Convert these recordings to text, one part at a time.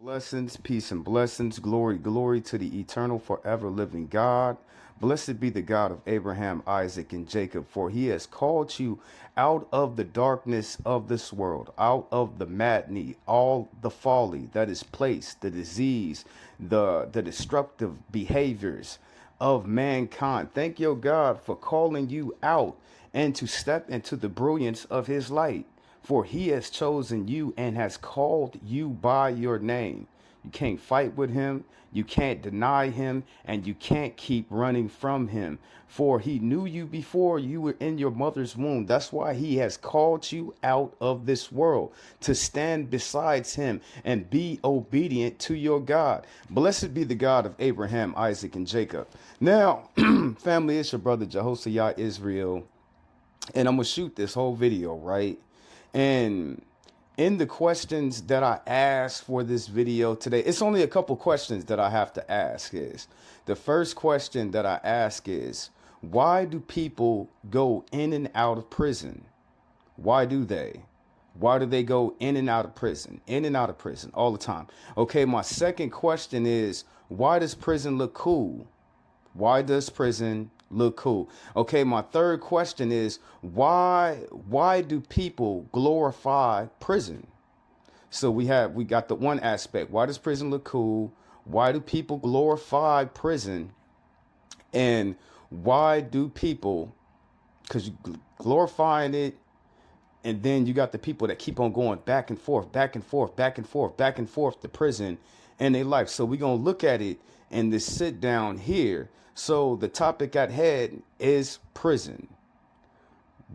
Blessings, peace, and blessings. Glory, glory to the eternal, forever living God. Blessed be the God of Abraham, Isaac, and Jacob, for he has called you out of the darkness of this world, out of the madness, all the folly that is placed, the disease, the destructive behaviors of mankind. Thank your God for calling you out and to step into the brilliance of his light. For he has chosen you and has called you by your name. You can't fight with him, you can't deny him, and you can't keep running from him. For he knew you before you were in your mother's womb. That's why he has called you out of this world to stand beside him and be obedient to your God. Blessed be the God of Abraham, Isaac, and Jacob. Now, family, it's your brother Jehoshaphat Israel, and I'm going to shoot this whole video, right? And in the questions that I asked for this video today, it's only a couple questions that I have to ask. Is the first question that I ask is, why do people go in and out of prison? Why do they? Why do they go in and out of prison? In and out of prison all the time. Okay, my second question is, why does prison look cool? Why does prison look cool? Okay, my third question is, why do people glorify prison? So we got the one aspect. Why does prison look cool? Why do people glorify prison? And why do people, because you glorifying it, and then you got the people that keep on going back and forth, back and forth, back and forth, back and forth to prison in their life. So we're going to look at it in this sit down here. So the topic at hand is prison.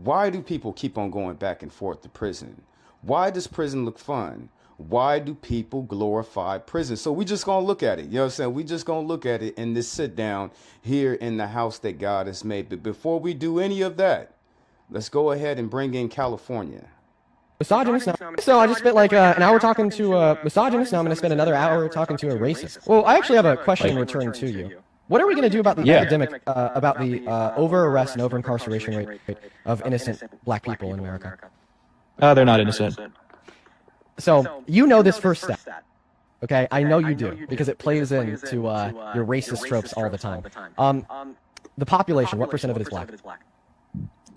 Why do people keep on going back and forth to prison? Why does prison look fun? Why do people glorify prison? So we just going to look at it. You know what I'm saying? We just going to look at it in this sit down here in the house that God has made. But before we do any of that, let's go ahead and bring in California. Misogynist now. So I just spent like an hour talking to a misogynist. Now I'm going to spend another hour talking to a racist. Well, I actually have a question returned to you. What are we going to do about the epidemic, about the over-arrest and over-incarceration rate of innocent black people in America? They're not innocent. So you know this first step, okay? I know you do, because it plays into your racist tropes all the time. The population, what percent of it is black?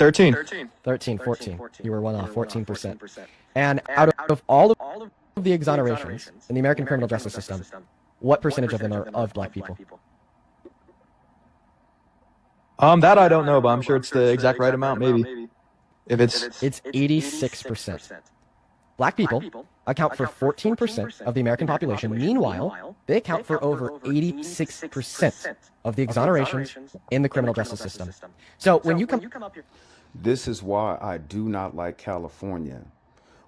13. 13, 14. You were one off, 14%. And out of all of the exonerations in the American criminal justice system, what percentage of them are of black people? That I don't know, but I'm sure it's the exact right amount, maybe. If it's 86%. Black people account for 14% of the American population. Meanwhile, they account for over 86% of the exonerations in the criminal justice system. So when you come here, this is why I do not like California.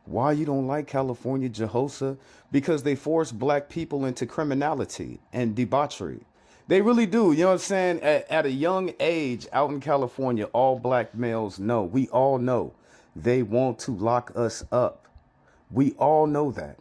Why you don't like California, Jehoshaphat? Because they force black people into criminality and debauchery. They really do. You know what I'm saying? At a young age out in California, all black males know. We all know they want to lock us up. We all know that.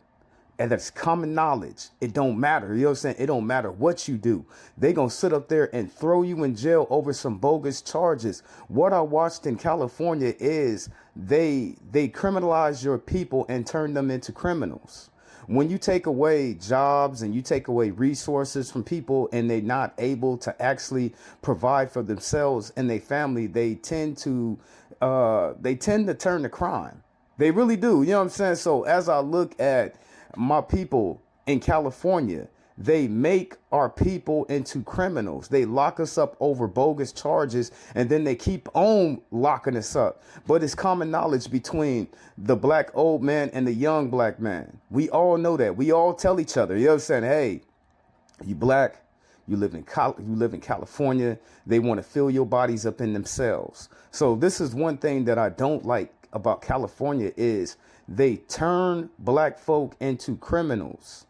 And that's common knowledge. It don't matter. You know what I'm saying? It don't matter what you do. They gonna sit up there and throw you in jail over some bogus charges. What I watched in California is they criminalize your people and turn them into criminals. When you take away jobs and you take away resources from people and they're not able to actually provide for themselves and their family, they tend to turn to crime. They really do. You know what I'm saying? So as I look at my people in California, they make our people into criminals. They lock us up over bogus charges, and then they keep on locking us up. But it's common knowledge between the black old man and the young black man. We all know that. We all tell each other, you know what I'm saying? Hey, you black, you live in California. They want to fill your bodies up in themselves. So this is one thing that I don't like about California is they turn black folk into criminals.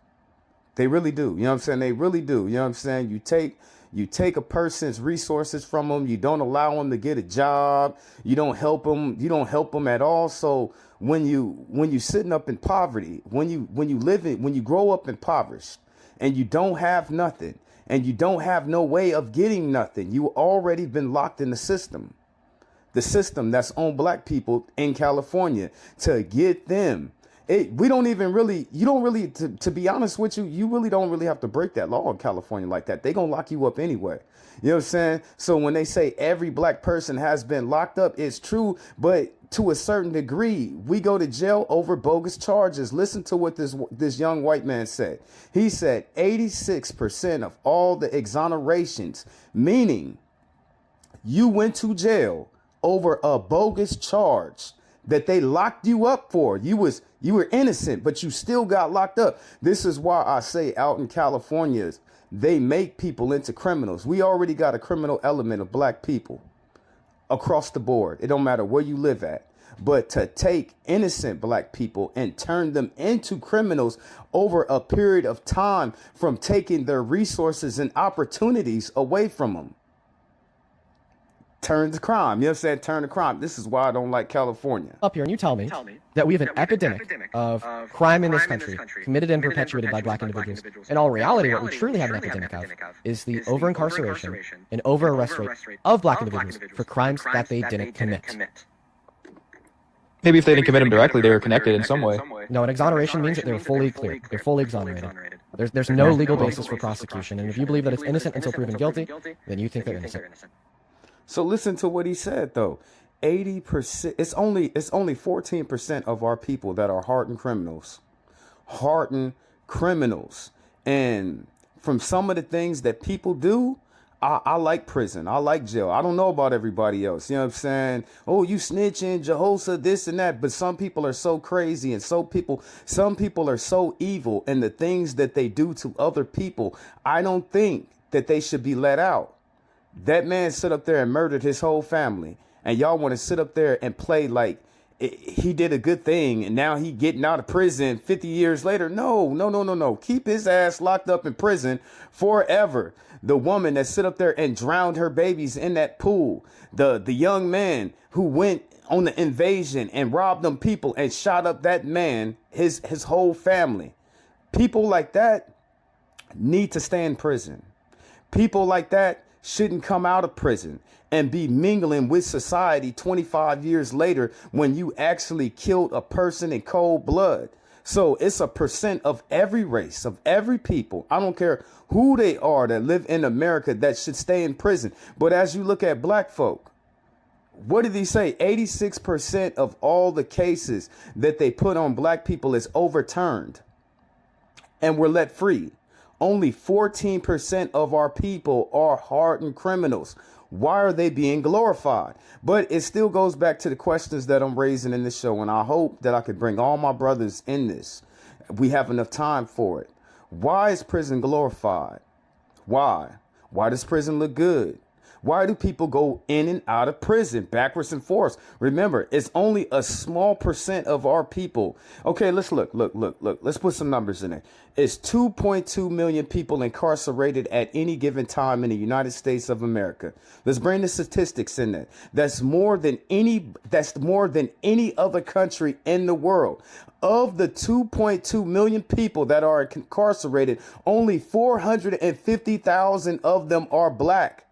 They really do. You know what I'm saying? They really do. You know what I'm saying? You take a person's resources from them. You don't allow them to get a job. You don't help them. You don't help them at all. So when you sitting up in poverty, when you grow up impoverished and you don't have nothing and you don't have no way of getting nothing, you already been locked in the system. The system that's on black people in California to get them We don't even really, you don't really, to be honest with you, you really don't really have to break that law in California like that. They gonna lock you up anyway. You know what I'm saying? So when they say every black person has been locked up, it's true, but to a certain degree, we go to jail over bogus charges. Listen to what this young white man said. He said 86% of all the exonerations, meaning you went to jail over a bogus charge that they locked you up for. You were innocent, but you still got locked up. This is why I say out in California, they make people into criminals. We already got a criminal element of black people across the board. It don't matter where you live at. But to take innocent black people and turn them into criminals over a period of time from taking their resources and opportunities away from them. Turn to crime. You know what I'm saying? Turn to crime. This is why I don't like California. Up here and you tell me that we have an epidemic of crime in this country committed and perpetuated by black individuals. In all reality, what we truly have an epidemic of is the over-incarceration and over-arrest rate of black individuals for crimes that they didn't commit. Maybe if they didn't commit them directly, they were connected in some way. No, an exoneration means that they're fully clear. They're fully exonerated. There's no legal basis for prosecution. And if you believe that it's innocent until proven guilty, then you think they're innocent. So listen to what he said, though. 80%, it's only 14% of our people that are hardened criminals. Hardened criminals. And from some of the things that people do, I like prison. I like jail. I don't know about everybody else. You know what I'm saying? Oh, you snitching, Jehoshaphat, this and that. But some people are so crazy and some people are so evil in the things that they do to other people. I don't think that they should be let out. That man stood up there and murdered his whole family. And y'all want to sit up there and play like he did a good thing and now he getting out of prison 50 years later. No. Keep his ass locked up in prison forever. The woman that sit up there and drowned her babies in that pool. The young man who went on the invasion and robbed them people and shot up that man, his whole family. People like that need to stay in prison. People like that shouldn't come out of prison and be mingling with society 25 years later when you actually killed a person in cold blood. So it's a percent of every race, of every people. I don't care who they are that live in America that should stay in prison. But as you look at black folk, what did he say? 86% of all the cases that they put on black people is overturned and were let free. Only 14% of our people are hardened criminals. Why are they being glorified? But it still goes back to the questions that I'm raising in this show. And I hope that I could bring all my brothers in this. We have enough time for it. Why is prison glorified? Why? Why does prison look good? Why do people go in and out of prison backwards and forwards? Remember, it's only a small percent of our people. Okay, let's look. Let's put some numbers in there. It's 2.2 million people incarcerated at any given time in the United States of America. Let's bring the statistics in there. That's more than any other country in the world. Of the 2.2 million people that are incarcerated, only 450,000 of them are black.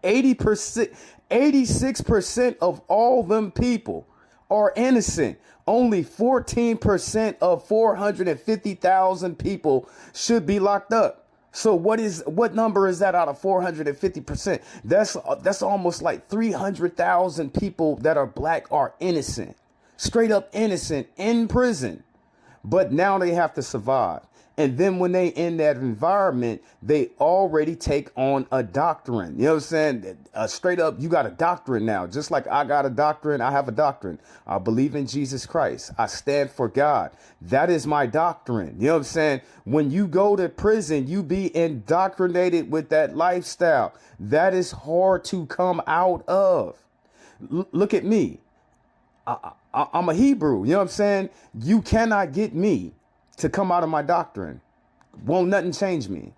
86% of all them people are innocent. Only 14% of 450,000 people should be locked up. So what number is that out of 450%? That's almost like 300,000 people that are black are innocent, straight up innocent in prison. But now they have to survive. And then when they in that environment, they already take on a doctrine. You know what I'm saying? Straight up, you got a doctrine now. Just like I got a doctrine, I have a doctrine. I believe in Jesus Christ. I stand for God. That is my doctrine. You know what I'm saying? When you go to prison, you be indoctrinated with that lifestyle. That is hard to come out of. Look at me. I'm a Hebrew. You know what I'm saying? You cannot get me to come out of my doctrine. Won't nothing change me.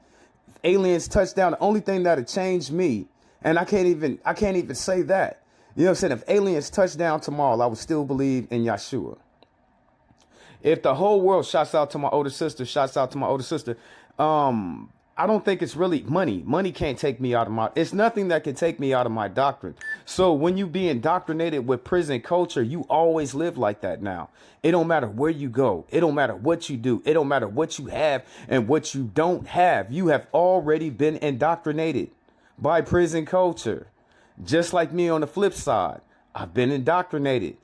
If aliens touch down, the only thing that'll change me, and I can't even say that. You know what I'm saying? If aliens touch down tomorrow, I would still believe in Yeshua. If the whole world shouts out to my older sister, I don't think it's really money. Money can't take me out of my, it's nothing that can take me out of my doctrine. So when you be indoctrinated with prison culture, you always live like that now. It don't matter where you go. It don't matter what you do. It don't matter what you have and what you don't have. You have already been indoctrinated by prison culture. Just like me on the flip side, I've been indoctrinated.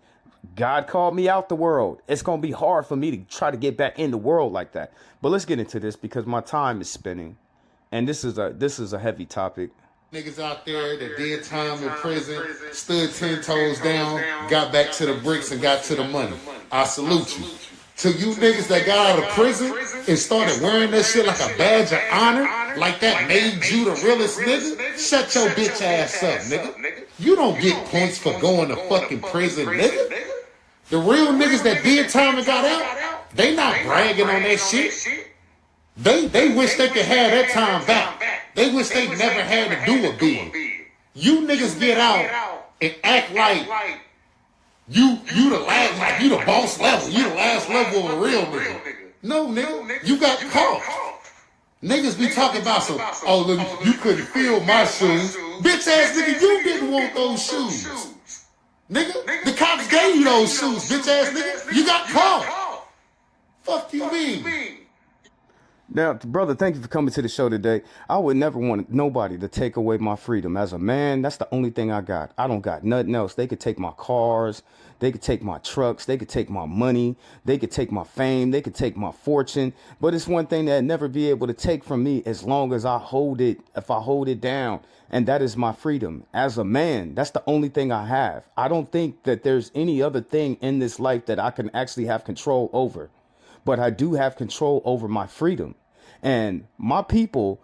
God called me out the world. It's going to be hard for me to try to get back in the world like that. But let's get into this because my time is spinning. And this is a heavy topic. Niggas out there that did time in prison, stood 10 toes down, got back to the bricks and got to the money. I salute you. To you niggas that got out of prison and started wearing that shit like a badge of honor, like that made you the realest nigga, shut your bitch ass up, nigga. You don't get points for going to fucking prison, nigga. The real niggas that did time and got out, they not bragging on that shit. They wish they could have that time back. They wish they never had to do a bid. You niggas get out and act like you the last, like you the boss level. You the last level of a real nigga. No, nigga, you got caught. Niggas be talking about some, oh, look, you couldn't feel my shoes. Bitch ass nigga, you didn't want those shoes. Nigga, the cops gave you those shoes, bitch ass nigga. You got caught. Fuck you mean? Now, brother, thank you for coming to the show today. I would never want nobody to take away my freedom. As a man, that's the only thing I got. I don't got nothing else. They could take my cars. They could take my trucks. They could take my money. They could take my fame. They could take my fortune. But it's one thing that never be able to take from me as long as I hold it, if I hold it down. And that is my freedom. As a man, that's the only thing I have. I don't think that there's any other thing in this life that I can actually have control over. But I do have control over my freedom. And my people,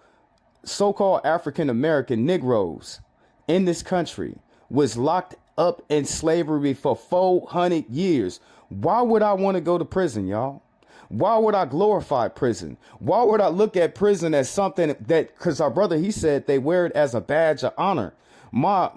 so-called African-American Negroes in this country, was locked up in slavery for 400 years. Why would I want to go to prison, y'all? Why would I glorify prison? Why would I look at prison as something that, because our brother, he said they wear it as a badge of honor. My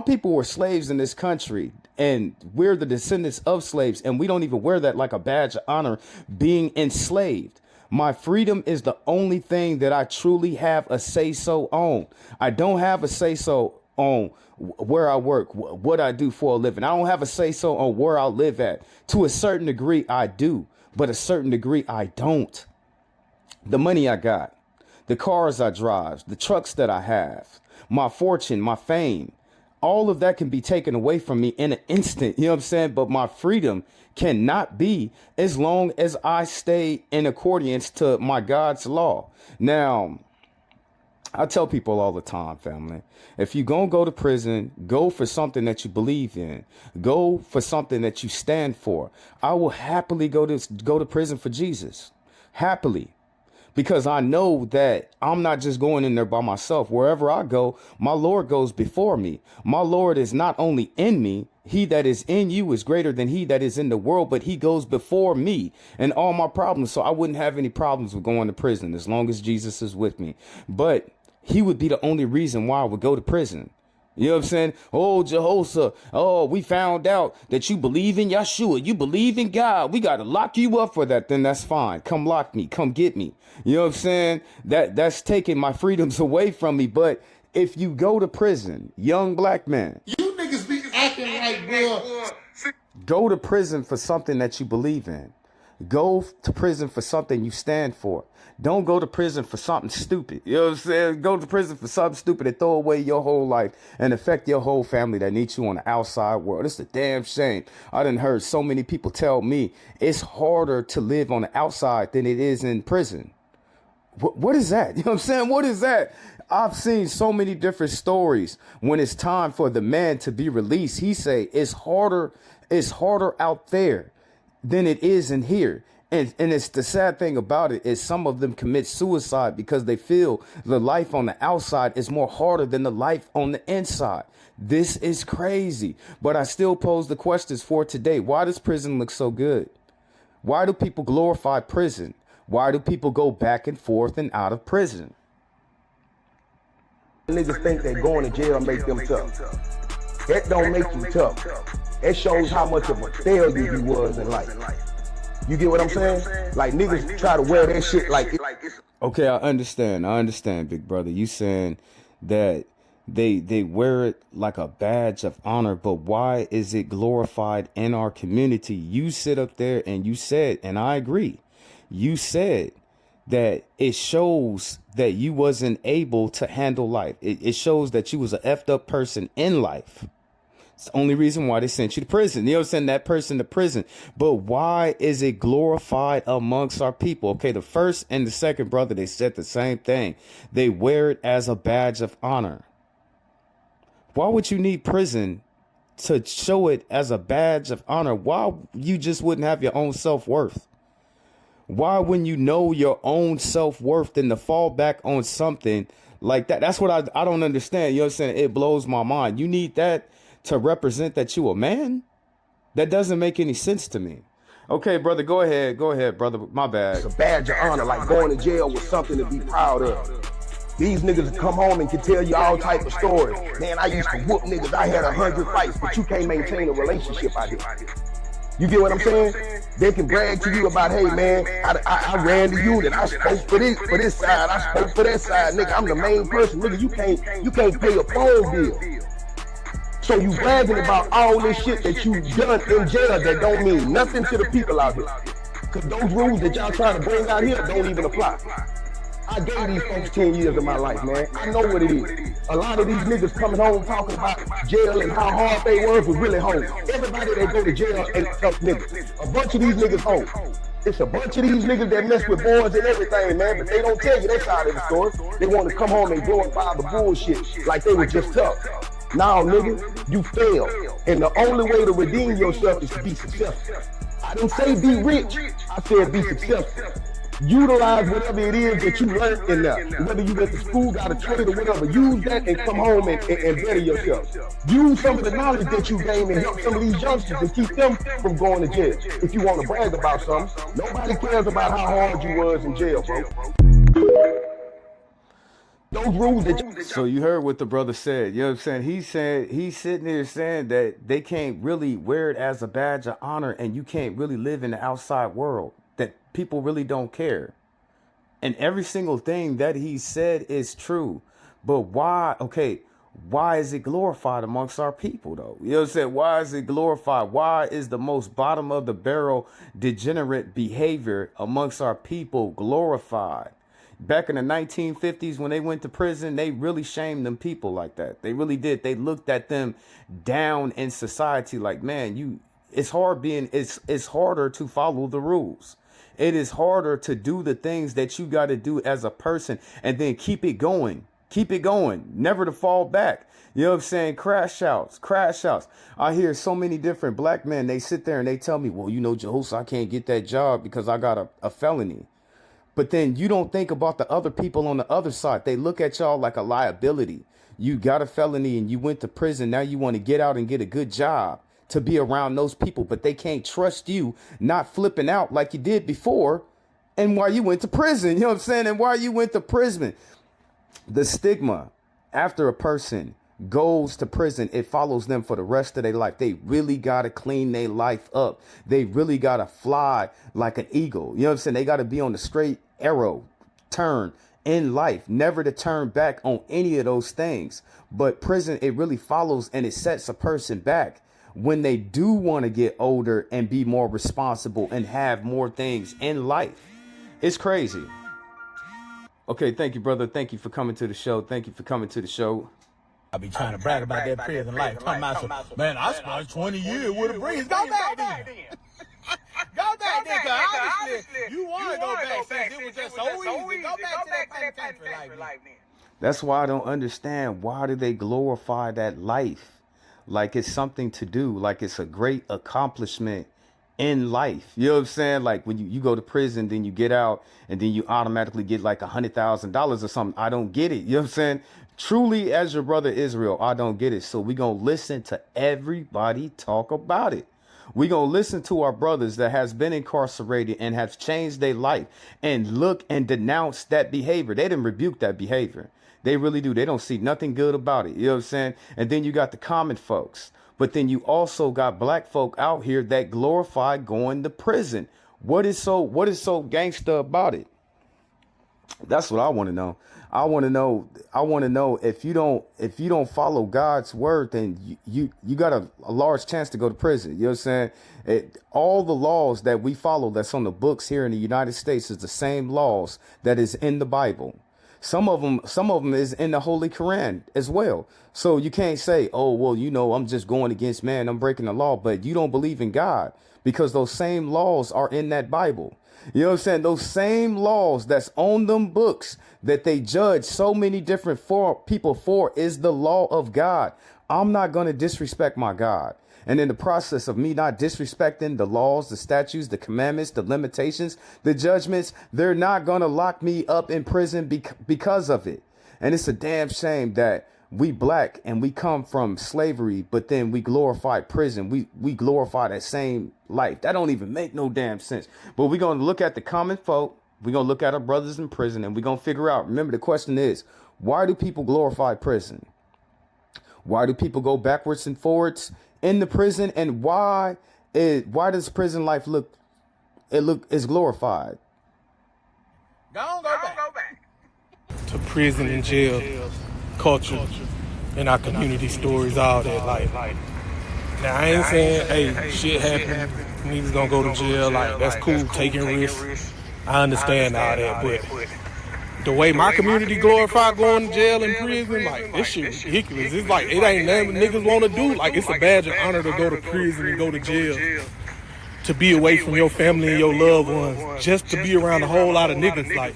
people were slaves in this country, and we're the descendants of slaves, and we don't even wear that like a badge of honor, being enslaved. My freedom is the only thing that I truly have a say-so on. I don't have a say-so on where I work, what I do for a living. I don't have a say-so on where I live at. To a certain degree, I do, but a certain degree, I don't. The money I got, the cars I drive, the trucks that I have, my fortune, my fame, all of that can be taken away from me in an instant. You know what I'm saying? But my freedom cannot be as long as I stay in accordance to my God's law. Now, I tell people all the time, family, if you're going to go to prison, go for something that you believe in. Go for something that you stand for. I will happily go to prison for Jesus. Happily. Because I know that I'm not just going in there by myself. Wherever I go, my Lord goes before me. My Lord is not only in me. He that is in you is greater than he that is in the world, but he goes before me and all my problems. So I wouldn't have any problems with going to prison as long as Jesus is with me. But he would be the only reason why I would go to prison. You know what I'm saying? Oh, Jehoshaphat, oh, we found out that you believe in Yeshua. You believe in God. We got to lock you up for that. Then that's fine. Come lock me. Come get me. You know what I'm saying? That's taking my freedoms away from me. But if you go to prison, young black man, You niggas be acting like real. go to prison for something that you believe in. Go to prison for something you stand for. Don't go to prison for something stupid. You know what I'm saying? Go to prison for something stupid and throw away your whole life and affect your whole family that needs you on the outside world. It's a damn shame. I done heard so many people tell me it's harder to live on the outside than it is in prison. What is that? You know what I'm saying? What is that? I've seen so many different stories when it's time for the man to be released. He say it's harder out there than it is in here. And it's the sad thing about it is some of them commit suicide because they feel the life on the outside is more harder than the life on the inside. This is crazy. But I still pose the questions for today. Why does prison look so good? Why do people glorify prison? Why do people go back and forth and out of prison? Niggas think that going to jail make them tough. That don't make you tough. It shows how much of a failure you was in life. You get what I'm saying? Like niggas try to wear that shit like it's Okay, I understand, big brother. You saying that they wear it like a badge of honor, but why is it glorified in our community? You sit up there and you said, and I agree, you said that it shows that you wasn't able to handle life. It shows that you was a effed up person in life. It's the only reason why they sent you to prison. You know what I'm saying? That person to prison. But why is it glorified amongst our people? Okay, the first and the second brother, they said the same thing. They wear it as a badge of honor. Why would you need prison to show it as a badge of honor? Why you just wouldn't have your own self-worth? Why, when you know your own self-worth, then to fall back on something like that? That's what I don't understand. You know what I'm saying? It blows my mind. You need that to represent that you a man? That doesn't make any sense to me. Okay, brother, go ahead, brother. My bad. a badge of honor, like going to jail was something to be proud of. These niggas come home and can tell you all type of stories. Man, I used to whoop niggas. I had 100 fights, but you can't maintain a relationship out here. You get what I'm saying? They can brag to you about, hey man, I ran the unit, I spoke for this side, I spoke for that side, nigga. I'm the main person, nigga. You can't pay a phone bill. So you bragging about all this shit that you done in jail that don't mean nothing to the people out here. Cause those rules that y'all trying to bring out here don't even apply. I gave these folks 10 years of my life, man. I know what it is. A lot of these niggas coming home talking about jail and how hard they were for really home. Everybody that go to jail ain't tough niggas. A bunch of these niggas home. It's a bunch of these niggas that mess with boys and everything, man, but they don't tell you that side of the story. They want to come home and glorify the bullshit like they were just tough. Now, nigga, you fail. And the only way to redeem yourself is to be successful. I didn't say be rich. I said be successful. Utilize whatever it is that you learned in there. Whether you went to school, got a trade or whatever, use that and come home and better yourself. Use some of the knowledge that you gained and help some of these youngsters and keep them from going to jail. If you want to brag about something, nobody cares about how hard you was in jail, bro. Those rules that you... So you heard what the brother said. You know what I'm saying? He's sitting there saying that they can't really wear it as a badge of honor and you can't really live in the outside world, that people really don't care. And every single thing that he said is true. But why is it glorified amongst our people, though? You know what I'm saying? Why is it glorified? Why is the most bottom of the barrel degenerate behavior amongst our people glorified? Back in the 1950s, when they went to prison, they really shamed them people like that. They really did. They looked at them down in society like, man, it's harder to follow the rules. It is harder to do the things that you got to do as a person and then keep it going, never to fall back. You know what I'm saying? Crash outs. I hear so many different black men. They sit there and they tell me, well, you know, Jehoshaphat, I can't get that job because I got a felony. But then you don't think about the other people on the other side. They look at y'all like a liability. You got a felony and you went to prison. Now you want to get out and get a good job to be around those people, but they can't trust you not flipping out like you did before and why you went to prison. You know what I'm saying? And why you went to prison. The stigma after a person goes to prison, it follows them for the rest of their life. They really got to clean their life up. They really got to fly like an eagle. You know what I'm saying? They got to be on the straight arrow turn in life, never to turn back on any of those things. But prison, it really follows and it sets a person back when they do want to get older and be more responsible and have more things in life. It's crazy. Okay, thank you, brother. Thank you for coming to the show. I be trying to brag about that prison life. Talking about some, man, I spent 20 years with a breeze. Go back then. Go back then, because obviously you want to go back since it was just so easy. Go back to that penitentiary life then. That's why I don't understand. Why do they glorify that life? Like it's something to do, like it's a great accomplishment in life. You know what I'm saying? Like when you go to prison, then you get out and then you automatically get like $100,000 or something. I don't get it. You know what I'm saying? Truly, as your brother Israel, I don't get it. So we going to listen to everybody talk about it. We going to listen to our brothers that has been incarcerated and have changed their life and look and denounce that behavior. They didn't rebuke that behavior. They really do. They don't see nothing good about it. You know what I'm saying? And then you got the common folks. But then you also got black folk out here that glorify going to prison. What is so gangsta about it? That's what I want to know. I want to know if you don't follow God's word, then you got a large chance to go to prison. You know what I'm saying? All the laws that we follow that's on the books here in the United States is the same laws that is in the Bible. Some of them is in the Holy Quran as well. So you can't say, oh, well, I'm just going against man, I'm breaking the law, but you don't believe in God because those same laws are in that Bible. You know what I'm saying? Those same laws that's on them books that they judge so many different people for is the law of God. I'm not going to disrespect my God. And in the process of me not disrespecting the laws, the statutes, the commandments, the limitations, the judgments, they're not going to lock me up in prison because of it. And it's a damn shame that we black and we come from slavery, but then we glorify prison. We glorify that same life. That don't even make no damn sense. But we're going to look at the common folk. We're going to look at our brothers in prison and we're going to figure out. Remember, the question is, why do people glorify prison? Why do people go backwards and forwards in the prison? And why does prison life is glorified? Go back to prison and jail culture and our community stories, all that. Like, now I ain't saying, hey, shit happened, niggas gonna go to jail. Like, that's cool, taking risks. I understand all that, but the way my community glorify going to jail and prison, like, this shit ridiculous. It's like, it ain't nothing niggas want to do. Like, it's a badge of honor to go to prison and go to jail, to be away from your family and your loved ones, just to be around a whole lot of niggas. Like,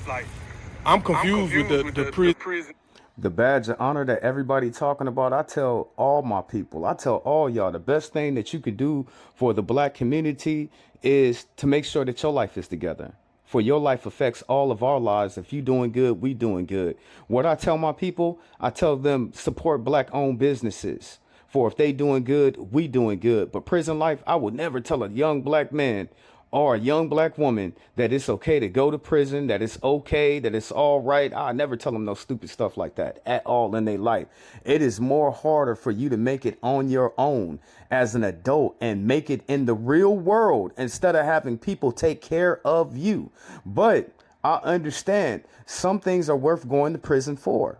I'm confused with the prison. The badge of honor that everybody talking about, I tell all my people, I tell all y'all, the best thing that you could do for the black community is to make sure that your life is together. For your life affects all of our lives. If you doing good, we doing good. What I tell my people, I tell them support black owned businesses. For if they doing good, we doing good. But prison life, I would never tell a young black man or a young black woman that it's okay to go to prison, that it's okay, that it's all right. I never tell them no stupid stuff like that at all in their life. It is more harder for you to make it on your own as an adult and make it in the real world instead of having people take care of you. But I understand some things are worth going to prison for.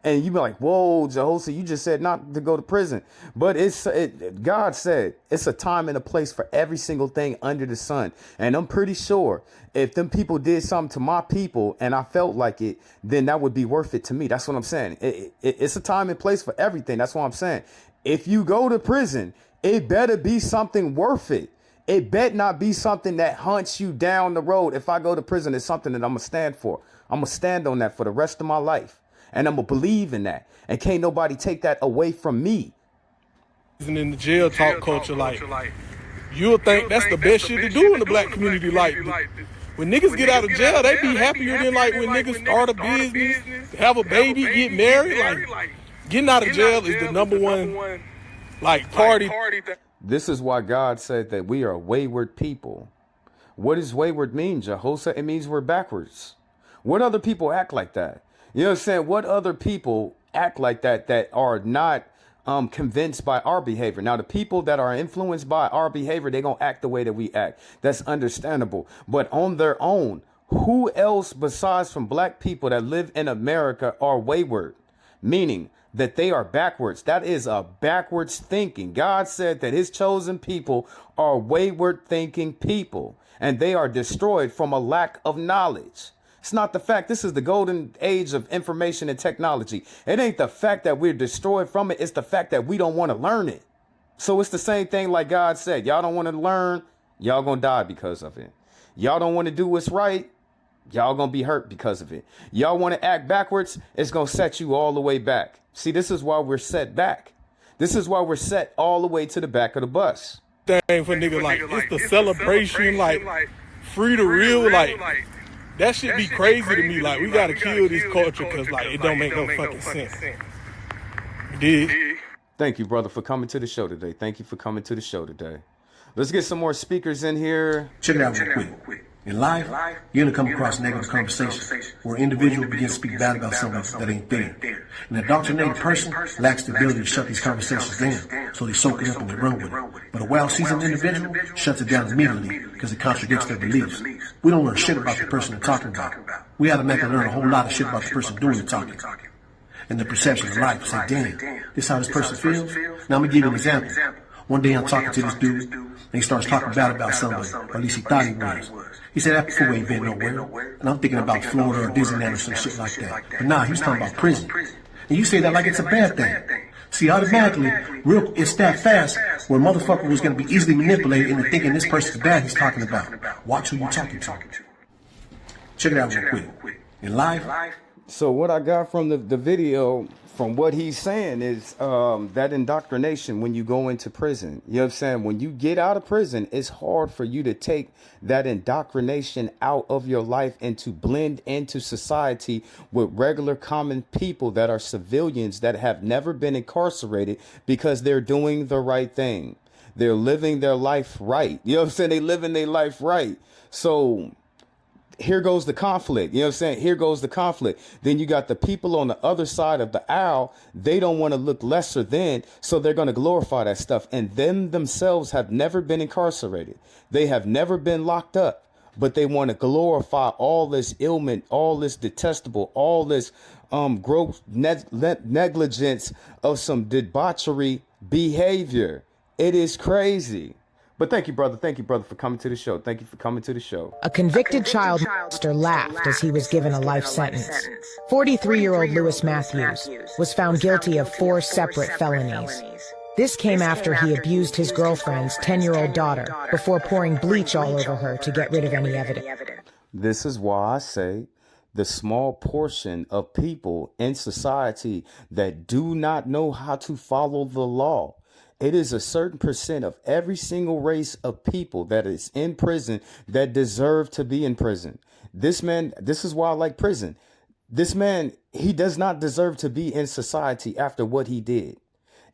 And you be like, whoa, Jehoshaphat, you just said not to go to prison. But God said it's a time and a place for every single thing under the sun. And I'm pretty sure if them people did something to my people and I felt like it, then that would be worth it to me. That's what I'm saying. It's a time and place for everything. That's what I'm saying. If you go to prison, it better be something worth it. It bet not be something that hunts you down the road. If I go to prison, it's something that I'm going to stand for. I'm going to stand on that for the rest of my life. And I'm going to believe in that. And can't nobody take that away from me. In the jail talk culture, like, you'll think that's the best shit to do in the black community. Like, when niggas get out of jail, they be happier than, like, when niggas start a business, have a baby, get married. Like, getting out of jail is the number one, like, party. This is why God said that we are wayward people. What does wayward mean, Jehoshaphat? It means we're backwards. What other people act like that? You know what I'm saying? What other people act like that are not convinced by our behavior? Now, the people that are influenced by our behavior, they're going to act the way that we act. That's understandable. But on their own, who else besides from black people that live in America are wayward? Meaning that they are backwards. That is a backwards thinking. God said that his chosen people are wayward thinking people, and they are destroyed from a lack of knowledge. It's not the fact. This is the golden age of information and technology. It ain't the fact that we're destroyed from it. It's the fact that we don't want to learn it. So it's the same thing like God said. Y'all don't want to learn. Y'all going to die because of it. Y'all don't want to do what's right. Y'all going to be hurt because of it. Y'all want to act backwards. It's going to set you all the way back. See, this is why we're set back. This is why we're set all the way to the back of the bus. Thing for nigga, like, it's the celebration, like, free to real, like, that shit be crazy to me. Like, we gotta kill this culture because, like, it don't make no fucking sense. Thank you, brother, for coming to the show today. Thank you for coming to the show today. Let's get some more speakers in here. Check it out real quick. In life, you're going to come across negative conversations where an individual begins to speak bad about something that ain't there. And an indoctrinated person lacks the ability to shut these conversations down, so they soak it up and they run with it. But a well-seasoned individual shuts it down immediately because it contradicts their beliefs. We don't learn shit about the person they're talking about. We automatically learn a whole lot of shit about the person doing the talking. And the perception of life. Say, damn, this how this person feels? Now I'm gonna give you an example. One day I'm talking to this dude, and he starts talking bad about somebody, or at least he thought he was. He said, that fool ain't been nowhere. And I'm thinking about Florida or Disneyland or some shit like that. But nah, he was talking about prison. And you say that like it's a bad thing. See, automatically, it's that fast where a motherfucker was going to be easily manipulated into thinking this person's bad he's talking about. Watch who you talking to. Check it out real quick. In life, So what I got from the video, from what he's saying, is that indoctrination when you go into prison. You know what I'm saying? When you get out of prison, it's hard for you to take that indoctrination out of your life and to blend into society with regular common people that are civilians that have never been incarcerated because they're doing the right thing. They're living their life right. You know what I'm saying? They living their life right. So here goes the conflict. You know what I'm saying? Here goes the conflict. Then you got the people on the other side of the aisle. They don't want to look lesser than, so they're going to glorify that stuff. And them themselves have never been incarcerated. They have never been locked up, but they want to glorify all this ailment, all this detestable, all this gross negligence of some debauchery behavior. It is crazy. But thank you, brother. Thank you, brother, for coming to the show. Thank you for coming to the show. A convicted child molester laughed as he was given a life sentence. 43-year-old Lewis Matthews was found guilty of 4 separate felonies. This came after he abused his girlfriend's 10-year-old daughter before pouring bleach all over her to get rid of any evidence. This is why I say the small portion of people in society that do not know how to follow the law. It is a certain percent of every single race of people that is in prison that deserve to be in prison. This man, this is why I like prison. This man, he does not deserve to be in society after what he did.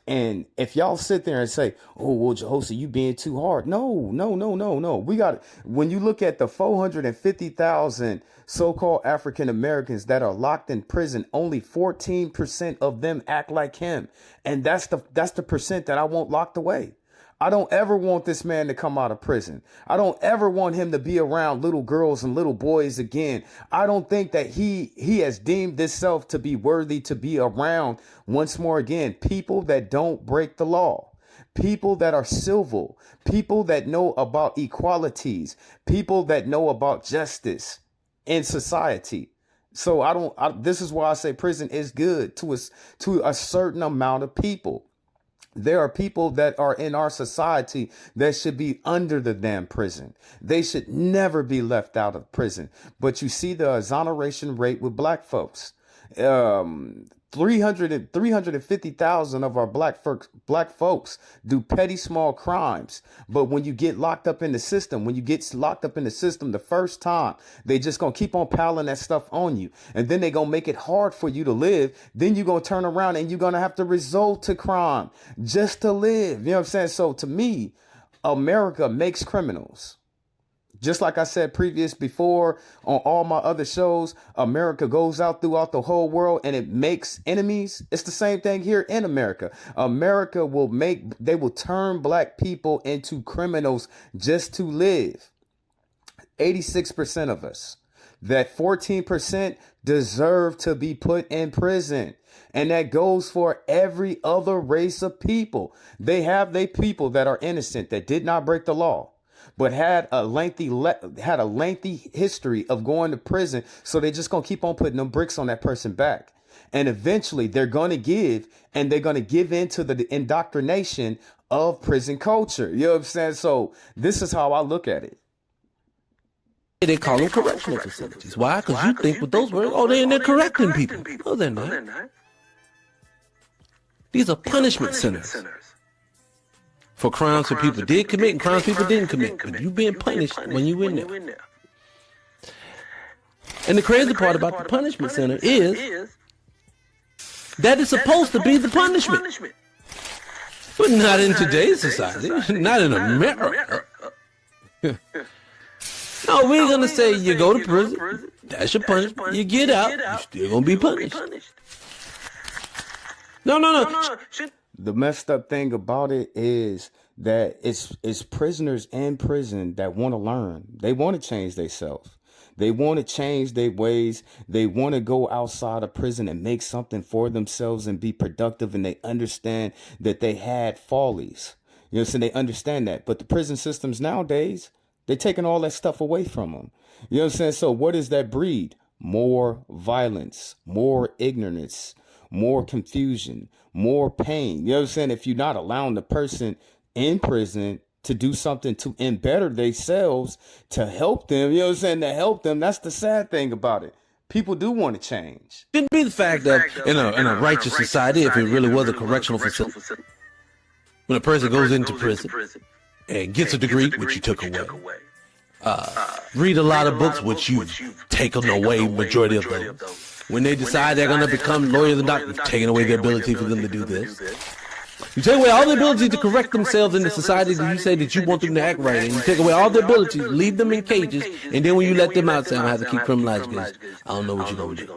And if y'all sit there and say, oh, well, Jehoshaphat, you being too hard. No. We got, when you look at the 450,000 so-called African Americans that are locked in prison, only 14% of them act like him. And that's the percent that I want locked away. I don't ever want this man to come out of prison. I don't ever want him to be around little girls and little boys again. I don't think that he has deemed himself to be worthy to be around once more again. People that don't break the law, people that are civil, people that know about equalities, people that know about justice in society. So this is why I say prison is good to a certain amount of people. There are people that are in our society that should be under the damn prison. They should never be left out of prison. But you see the exoneration rate with black folks. 350,000 of our black folks do petty small crimes. But when you get locked up in the system, the first time, they just going to keep on piling that stuff on you. And then they going to make it hard for you to live. Then you're going to turn around and you're going to have to resort to crime just to live. You know what I'm saying? So to me, America makes criminals. Just like I said before on all my other shows, America goes out throughout the whole world and it makes enemies. It's the same thing here in America. America they will turn black people into criminals just to live. 86% of us. That 14% deserve to be put in prison. And that goes for every other race of people. They have people that are innocent, that did not break the law, but had a lengthy history of going to prison. So they're just going to keep on putting them bricks on that person back. And eventually they're going to give into the indoctrination of prison culture. You know what I'm saying? So this is how I look at it. They call them correctional facilities. Why? Because you think with those words, they're in there correcting people. No, they're not. These are punishment centers for crimes that people did commit and crimes people didn't commit. But you're being punished when you in there. And the crazy part about the punishment center is that it's supposed to be the punishment. But not in today's society. Not in America. No, we're going to say you go to prison, that's your punishment. You get out, you're still going to be punished. No. The messed up thing about it is that it's prisoners in prison that want to learn. They want to change themselves. They want to change their ways. They want to go outside of prison and make something for themselves and be productive. And they understand that they had follies. You know what I'm saying? They understand that. But the prison systems nowadays, they're taking all that stuff away from them. You know what I'm saying? So what does that breed? More violence, more ignorance, more confusion, more pain. You know what I'm saying? If you're not allowing the person in prison to do something to better themselves, to help them, you know what I'm saying, to help them. That's the sad thing about it. People do want to change. Shouldn't be the fact that in a righteous society, if it really was a correctional facility, when a person goes into prison and gets a degree, which you took away, read a lot of books, which you've taken away majority of those. When they decide they're going to become lawyers and doctors, you've taken away the ability for them to do this. You take away all the ability to correct themselves in the society that you say that you want them to act right in. You take away all the ability, leave them in cages, and then when you let them out, say, I'm going to have to keep criminalizing this. I don't know what you're going to do.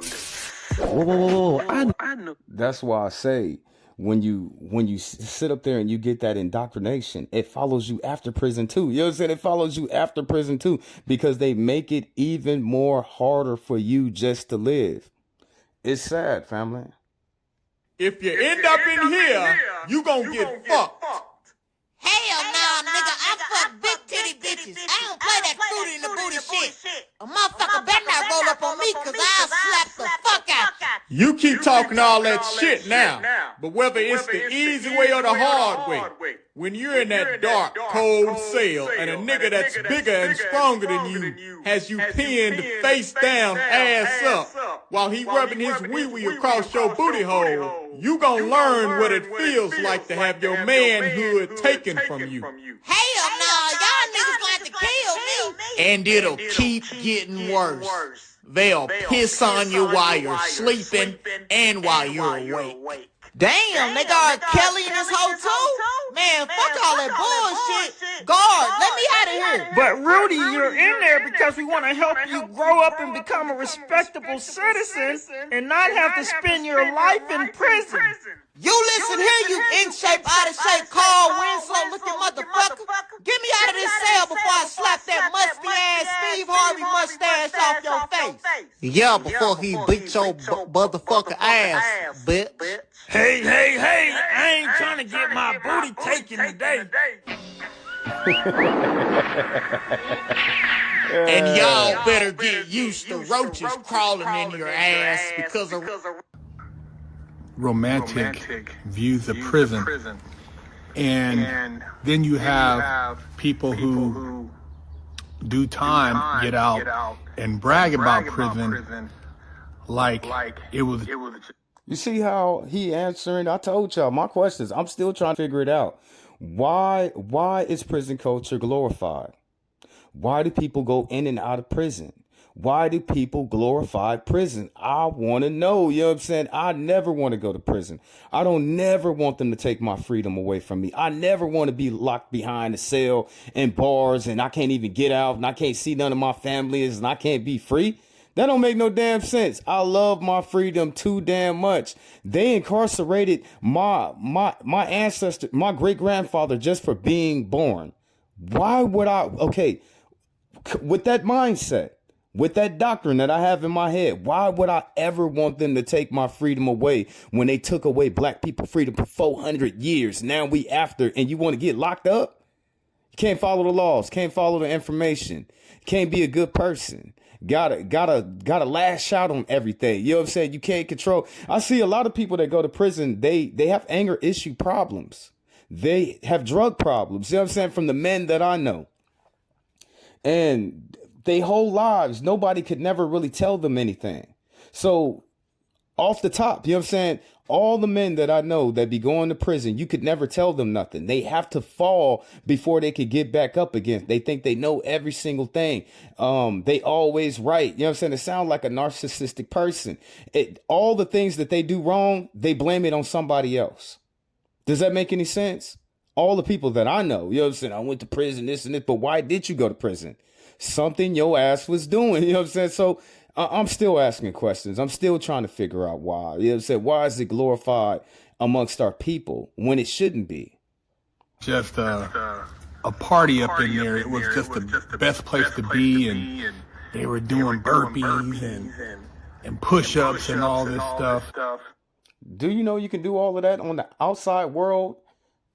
Whoa. I know. That's why I say, when you sit up there and you get that indoctrination, it follows you after prison too. You know what I'm saying? It follows you after prison too, because they make it even more harder for you just to live. It's sad, family. If you end up in here, you gonna get fucked. Hell no, nigga, I fuck big titty bitches. I don't play that fruity in the booty shit. A motherfucker better not roll up on me, cause I'll slap the fuck out you. You keep talking all that shit now, but whether it's the easy way or the hard way, when you're in that dark, cold cell and a nigga that's bigger and stronger than you has you pinned face down, ass up, while he rubbing his wee-wee across your booty hole, you gonna learn what it feels like to have your manhood taken from you. Hell no, y'all niggas gonna have to kill me. And it'll keep getting worse. They'll piss on you while you're sleeping and while you're awake. Damn, they got Kelly in this hoe too? Man, fuck all that bullshit. Guard, let me out of here. But Rudy, you're in there because we want to help you grow up and become a respectable citizen and not have to spend your life in prison. You listen here, you in shape, out of shape, Carl Winslow looking motherfucker. Get me out of this cell before I slap that musty ass Steve Harvey mustache off your face. Yeah, before he beat your motherfucker ass, bitch. Hey, I ain't trying to get my booty taken today. And y'all better get used to roaches crawling in your ass because of romantic views of prison. And then you have people who do time, get out, and brag about prison like it was. You see how he answering? I told y'all my questions. I'm still trying to figure it out. Why is prison culture glorified? Why do people go in and out of prison? Why do people glorify prison? I want to know. You know what I'm saying? I never want to go to prison. I don't never want them to take my freedom away from me. I never want to be locked behind a cell and bars and I can't even get out and I can't see none of my families and I can't be free. That don't make no damn sense. I love my freedom too damn much. They incarcerated my ancestor, my great grandfather, just for being born. Why would okay, with that mindset, with that doctrine that I have in my head, why would I ever want them to take my freedom away when they took away black people freedom for 400 years? Now we after, and you want to get locked up? You can't follow the laws, can't follow the information, can't be a good person. Gotta lash out on everything. You know what I'm saying? You can't control. I see a lot of people that go to prison, they have anger issue problems. They have drug problems. You know what I'm saying? From the men that I know. And they whole lives, nobody could never really tell them anything. So off the top, you know what I'm saying? All the men that I know that be going to prison, you could never tell them nothing. They have to fall before they could get back up again. They think they know every single thing. They always right. You know what I'm saying? It sounds like a narcissistic person. All the things that they do wrong, they blame it on somebody else. Does that make any sense? All the people that I know, you know what I'm saying? I went to prison, this and this, but why did you go to prison? Something your ass was doing, you know what I'm saying? So I'm still asking questions. I'm still trying to figure out why. You know what I'm saying? Why is it glorified amongst our people when it shouldn't be? just a party up in there. It was just the best place to be, and they were doing burpees and push-ups and all this stuff. Do you know you can do all of that on the outside world,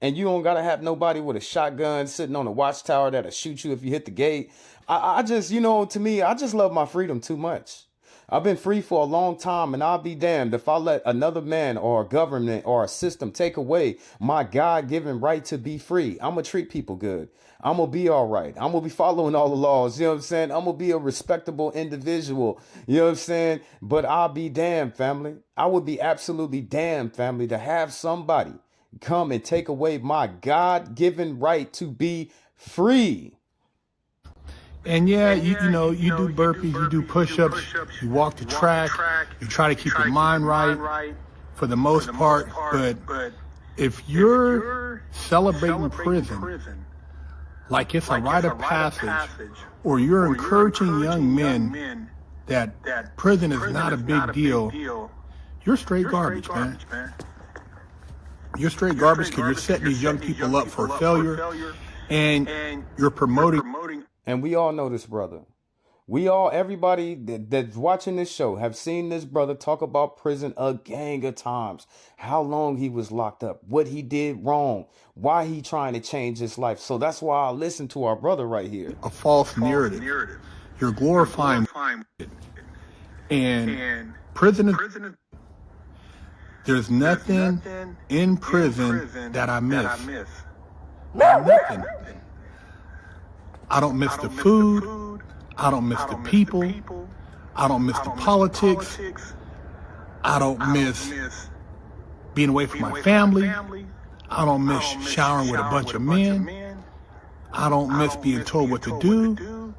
and you don't gotta have nobody with a shotgun sitting on a watchtower that'll shoot you if you hit the gate? I just, to me, I just love my freedom too much. I've been free for a long time, and I'll be damned if I let another man or a government or a system take away my God-given right to be free. I'm going to treat people good. I'm going to be all right. I'm going to be following all the laws. You know what I'm saying? I'm going to be a respectable individual. You know what I'm saying? But I'll be damned, family. I would be absolutely damned, family, to have somebody come and take away my God-given right to be free. And yeah, you do burpees, you do push-ups, you walk the track, you try to keep your mind right for the most part. But if you're celebrating prison like it's a rite of passage, or you're encouraging young men that prison is not a big deal, you're straight garbage, man. You're straight garbage because you're setting these young people up for failure, and you're promoting. And we all know this brother. Everybody that's watching this show have seen this brother talk about prison a gang of times. How long he was locked up, what he did wrong, why he trying to change his life. So that's why I listen to our brother right here. A false narrative. You're glorifying it. And prison is... There's nothing in prison that I miss. Nothing. I don't miss the food. I don't miss the people. I don't miss the politics. I don't miss being away from my family. I don't miss showering with a bunch of men. I don't miss being told what to do.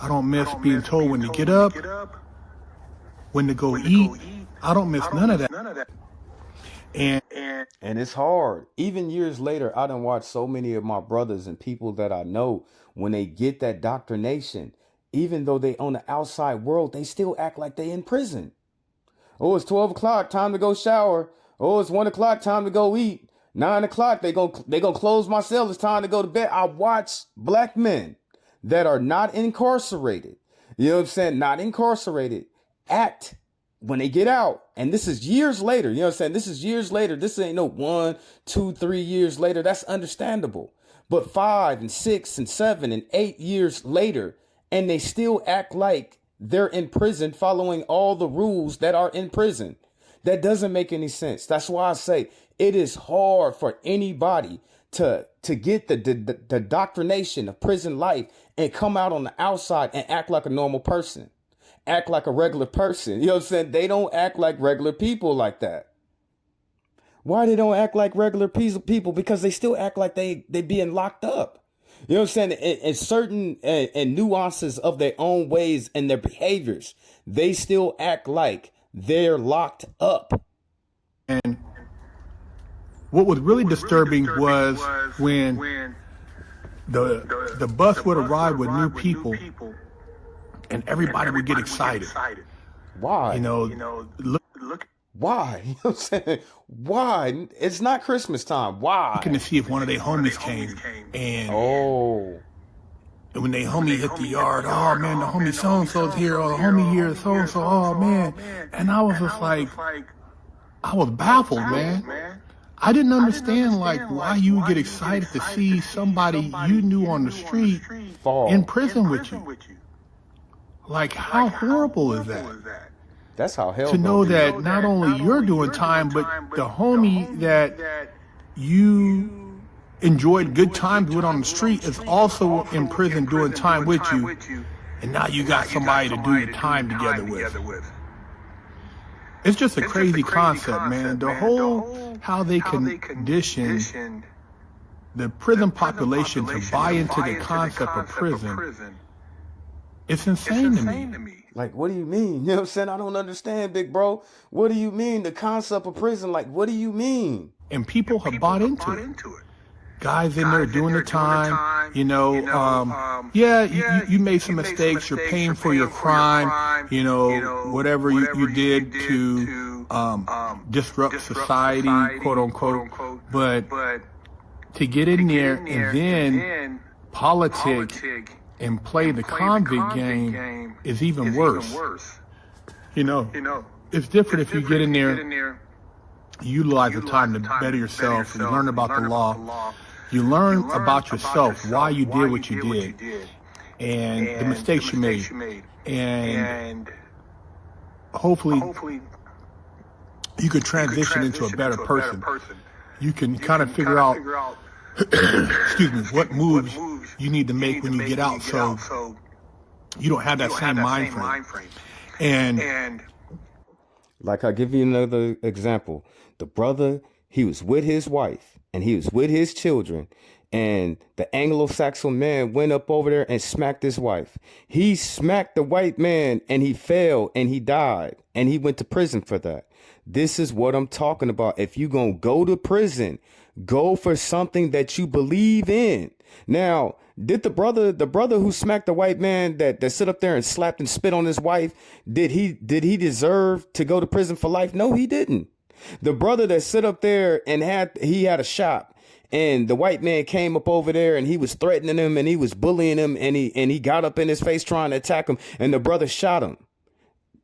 I don't miss being told when to get up, when to go eat. I don't miss none of that. And it's hard. Even years later, I done watched so many of my brothers and people that I know, when they get that doctrination, even though they on the outside world, they still act like they in prison. Oh, it's 12 o'clock, time to go shower. Oh, it's 1 o'clock, time to go eat. 9 o'clock, they gonna close my cell, it's time to go to bed. I watch black men that are not incarcerated, you know what I'm saying, not incarcerated, act when they get out. And this is years later, you know what I'm saying? This is years later. This ain't no 1, 2, 3 years later. That's understandable. But 5 and 6 and 7 and 8 years later, and they still act like they're in prison following all the rules that are in prison. That doesn't make any sense. That's why I say it is hard for anybody to get the doctrination of prison life and come out on the outside and act like a normal person. Act like a regular person. You know what I'm saying? They don't act like regular people like that. Why they don't act like regular people? Because they still act like they being locked up. You know what I'm saying? In certain and nuances of their own ways and their behaviors, they still act like they're locked up. And what was really disturbing was when the bus would arrive with new people, and everybody would get excited. Why? Look. Why? You know what I'm saying? Why? It's not Christmas time. Why? Looking to see if one of their homies came. And when they homie hit the yard, oh man, the homie so-and-so's here, or the homie here, so-and-so, oh man. And I was just like, I was baffled, man. I didn't understand why you would get excited to see somebody you knew on the street in prison with you. Like, how horrible is that? That's how hell to know that not only you're doing time, but the homie that you enjoyed good times with on the street is also in prison doing time with you, and now you got somebody to do your time together with. It's just a crazy concept, man. The whole how they condition the prison population to buy into the concept of prison. It's insane to me. Like, what do you mean? You know what I'm saying? I don't understand, big bro. What do you mean? The concept of prison, like, what do you mean? And people have bought into it. Guys in there doing the time, you made some mistakes, you're paying for your crime, whatever you did to disrupt society, quote unquote. But to get in there and then politic and play the convict game is even worse. You know, it's different if you get in there, you utilize the time to better yourself, you learn about the law, you learn about yourself, why you did what you did, and the mistakes you made, and hopefully you could transition into a better person. You can kind of figure out, excuse me, what moves you need to make when you get out, so you don't have that same mind frame. And like, I'll give you another example. The brother, he was with his wife and he was with his children, and the Anglo-Saxon man went up over there and smacked his wife. He smacked the white man and he fell and he died, and he went to prison for that. This is what I'm talking about. If you gonna go to prison, go for something that you believe in. Now, did the brother who smacked the white man that sit up there and slapped and spit on his wife, did he deserve to go to prison for life? No, he didn't. The brother that sit up there and had a shop, and the white man came up over there and he was threatening him and he was bullying him, and he got up in his face trying to attack him, and the brother shot him.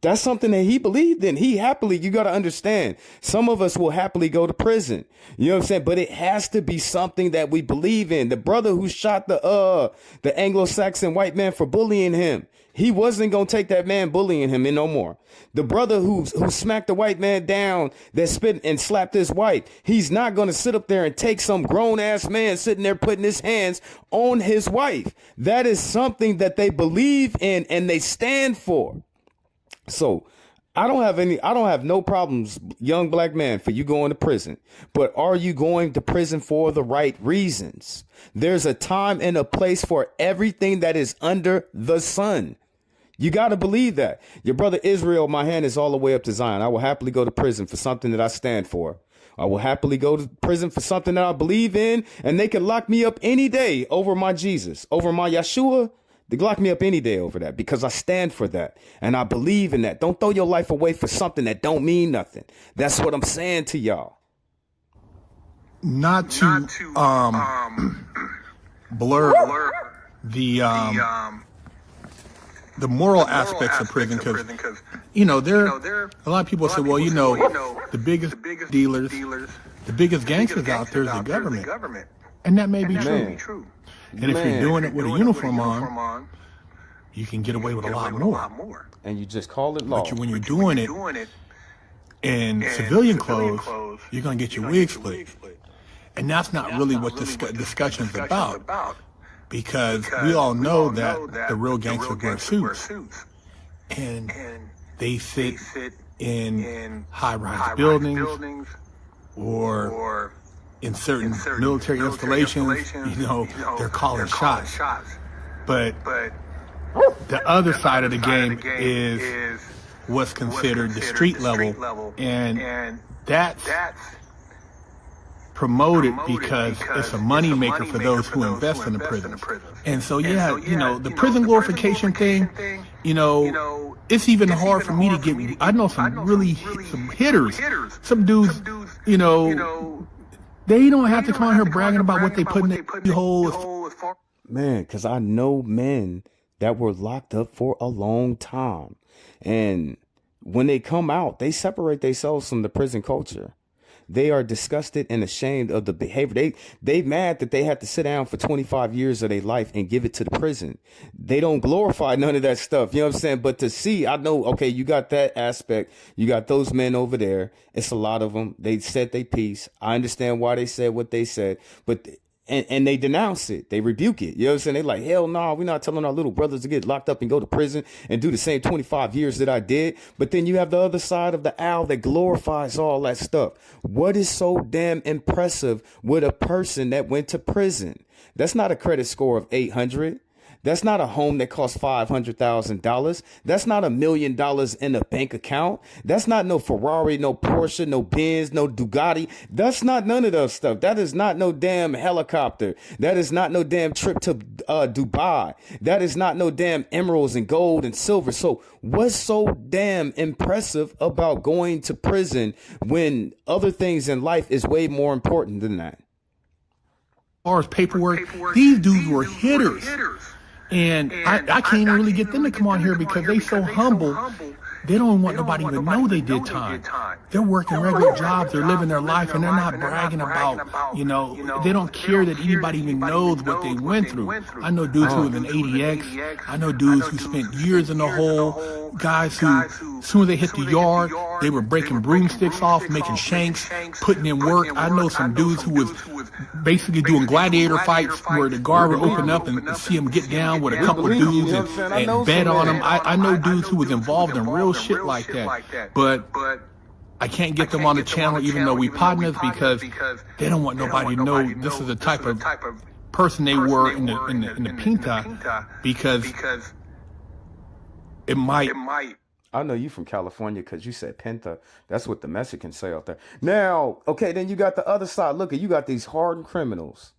That's something that he believed in. He happily, you got to understand, some of us will happily go to prison. You know what I'm saying? But it has to be something that we believe in. The brother who shot the Anglo-Saxon white man for bullying him, he wasn't going to take that man bullying him in no more. The brother who smacked the white man down that spit and slapped his wife, he's not going to sit up there and take some grown ass man sitting there putting his hands on his wife. That is something that they believe in and they stand for. So I don't have no problems, young black man, for you going to prison. But are you going to prison for the right reasons? There's a time and a place for everything that is under the sun. You got to believe that. Your brother Israel, my hand is all the way up to Zion. I will happily go to prison for something that I stand for. I will happily go to prison for something that I believe in, and they can lock me up any day over my Jesus, over my Yeshua. They lock me up any day over that because I stand for that and I believe in that. Don't throw your life away for something that don't mean nothing. That's what I'm saying to y'all. Not to blur the moral aspects of prison, because you know there a lot of people say, well, you know, the biggest dealers, the biggest gangsters out there is the government, and that may be true. And if you're doing it with a uniform on, you can get away with a lot more. And you just call it law. But when you're doing it in civilian clothes, you're going to get your wig split. And that's not really what this discussion is about. Because we all know that the real gangsters wear suits. And they sit in high-rise buildings or in certain military installations, you know, they're calling shots. But the other side of the game is what's considered the street level, and that's promoted because it's a money maker for those who invest in the prison. And so, yeah, you know, the prison glorification thing, you know, it's even hard for me to get. I know some hitters, some dudes, you know. They don't have to come out here bragging about what they put in the hole. Man, because I know men that were locked up for a long time. And when they come out, they separate themselves from the prison culture. They are disgusted and ashamed of the behavior. They mad that they had to sit down for 25 years of their life and give it to the prison. They don't glorify none of that stuff. You know what I'm saying? But to see, I know, okay, you got that aspect. You got those men over there. It's a lot of them. They said their piece. I understand why they said what they said, but and they denounce it. They rebuke it. You know what I'm saying? They like, hell no, we're not telling our little brothers to get locked up and go to prison and do the same 25 years that I did. But then you have the other side of the owl that glorifies all that stuff. What is so damn impressive with a person that went to prison? That's not a credit score of 800. That's not a home that costs $500,000. That's not $1 million in a bank account. That's not no Ferrari, no Porsche, no Benz, no Bugatti. That's not none of that stuff. That is not no damn helicopter. That is not no damn trip to Dubai. That is not no damn emeralds and gold and silver. So what's so damn impressive about going to prison when other things in life is way more important than that? far as paperwork, these dudes were hitters. And I can't even really get them to come on here because they so humble. They don't want nobody to even know they did time. They're working regular jobs, they're living their life, and they're not bragging about, you know, they don't care that anybody even knows what they went through. I know dudes who was in ADX. I know dudes who spent years in the hole. Guys who, as soon as they hit the yard, they were breaking broomsticks off, making shanks, putting in work. I know some dudes who was basically doing gladiator fights where the guard would open up and see them get down with a couple of dudes and bet on them. I know dudes who was involved in real shit like that, but I can't get them on the channel even though we partners because they don't want nobody to know this is the type of person they were in the Pinta because it might. I know you from California because you said Pinta. That's what the Mexicans say out there. Now, okay, then you got the other side. Look, you got these hardened criminals.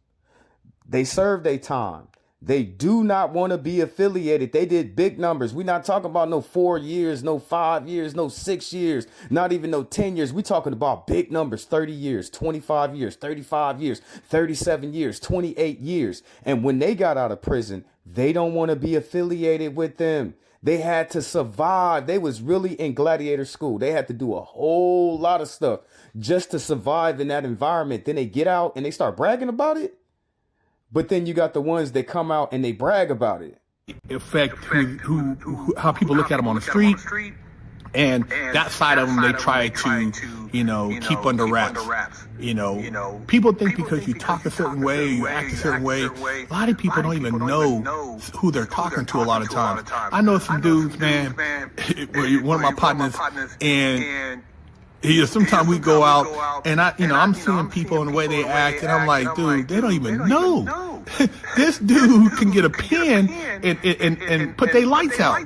They serve their time. They do not want to be affiliated. They did big numbers. We're not talking about no 4 years, no 5 years, no 6 years, not even no 10 years. We're talking about big numbers, 30 years, 25 years, 35 years, 37 years, 28 years. And when they got out of prison, they don't want to be affiliated with them. They had to survive. They was really in gladiator school. They had to do a whole lot of stuff just to survive in that environment. Then they get out and they start bragging about it. But then you got the ones that come out and they brag about it. Affect how people look at them on the street. And that side of them, they try to, you know, keep under wraps. You know, people think because you talk a certain way, you act a certain way, a lot of people don't even know who they're talking to a lot of times. I know some dudes, man, one of my partners, and sometimes we go out and I'm seeing people in the way they act and I'm like, dude, they don't even know. This dude can get a pen and put their lights out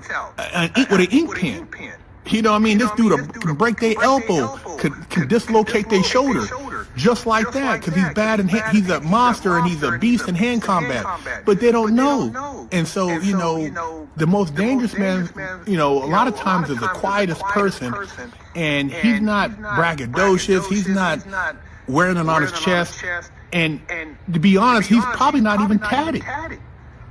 with an ink pen. You know what I mean? This dude can break their elbow, can dislocate their shoulder, just like that, because he's bad and he's a monster and he's a beast in hand combat. But they don't know. And so, you know, the most dangerous man, you know, a lot of times is the quietest person, and he's not braggadocious, he's not wearing it on his chest, and to be honest, he's probably not even tatted.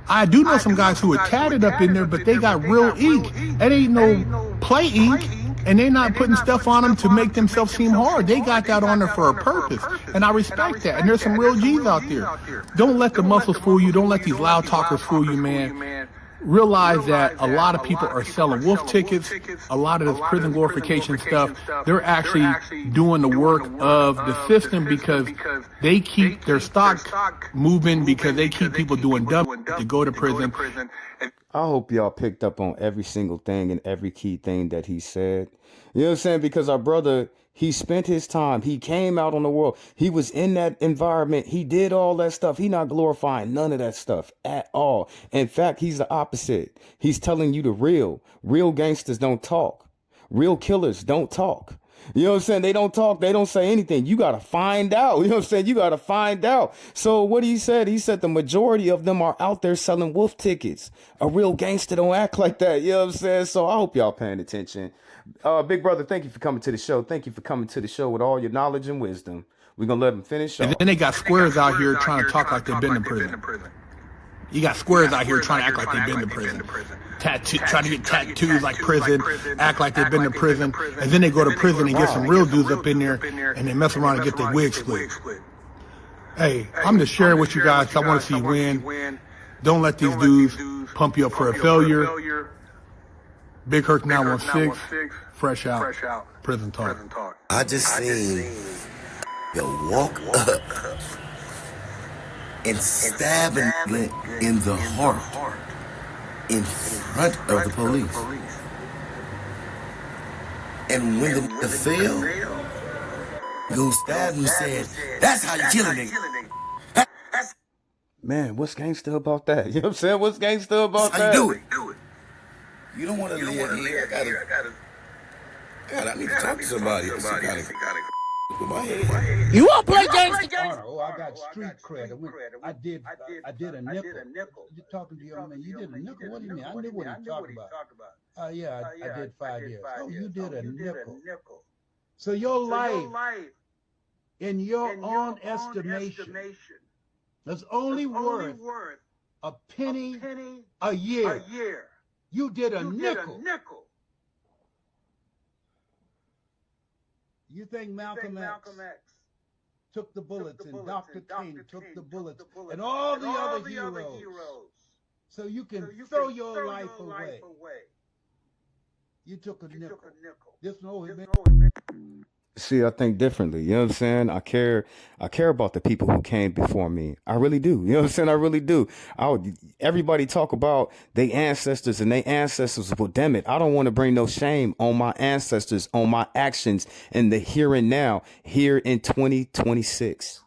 I do know some guys who are tatted up in there, but they got real ink. That ain't no play ink, and they're not putting stuff on them to make themselves seem hard. They got that on there for a purpose, and I respect that. And there's some real G's out there. Don't let the muscles fool you. Don't let these loud talkers fool you, man. Realize that a lot of people are selling wolf tickets, a lot of this prison glorification stuff. They're actually doing the work of the system because they keep their stock moving, because they keep people doing dumb to go to prison. I hope y'all picked up on every single thing and every key thing that he said. You know what I'm saying? Because our brother, he spent his time. He came out on the world. He was in that environment. He did all that stuff. He not glorifying none of that stuff at all. In fact, he's the opposite. He's telling you the real gangsters don't talk. Real killers don't talk. You know what I'm saying? They don't talk. They don't say anything. You got to find out. You know what I'm saying? You got to find out. So what he said the majority of them are out there selling wolf tickets. A real gangster don't act like that. You know what I'm saying? So I hope y'all paying attention. Big brother, thank you for coming to the show. Thank you for coming to the show with all your knowledge and wisdom. We're going to let them finish. And then they got squares out here trying to talk like they've been in prison. You got squares out here trying to act like they've been to prison. Trying to get tattoos like prison, act like they've been to prison, and then they go to prison and get some real dudes up in there, and they mess around and get their wig split. Hey, I'm just sharing with you guys. I want to see you win. Don't let these dudes pump you up for a failure. Big Herc 916, fresh out, prison talk. I just seen you walk up and stab a nigga in the heart in front of the police. And when the nigga fell, go stab him and said, "That's how you kill a nigga." Man, what's gangster about that? You know what I'm saying? What's gangster about that? That's how you do it. You don't want to live here. I need to talk to somebody. You want to play gangster? Oh, I got street cred. I did a nickel. You talking to your man? You did a nickel? What do you mean? I knew what he talked about. Yeah, I did 5 years. Oh, you did a nickel. So your life, in your own estimation, that's only worth a penny a year. You did a nickel. You think Malcolm X took the bullets and Dr. King took the bullets and all the other heroes so you can throw your life away? You took a nickel. This one, See, I think differently. You know what I'm saying? I care about the people who came before me. I really do. You know what I'm saying? I really do. Everybody talk about their ancestors and their ancestors. Well, damn it. I don't want to bring no shame on my ancestors, on my actions in the here and now, here in 2026.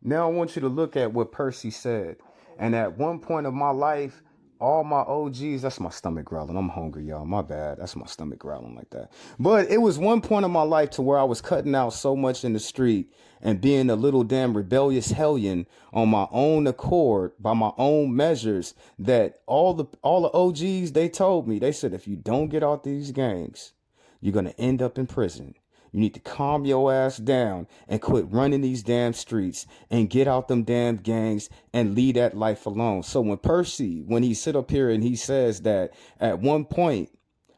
Now I want you to look at what Percy said. And at one point of my life, all my OGs, that's my stomach growling. I'm hungry, y'all. My bad. That's my stomach growling like that. But it was one point in my life to where I was cutting out so much in the street and being a little damn rebellious hellion on my own accord, by my own measures, that all the OGs, they told me, they said, if you don't get out these gangs, you're going to end up in prison. You need to calm your ass down and quit running these damn streets and get out them damn gangs and leave that life alone. So when Percy, when he sit up here and he says that at one point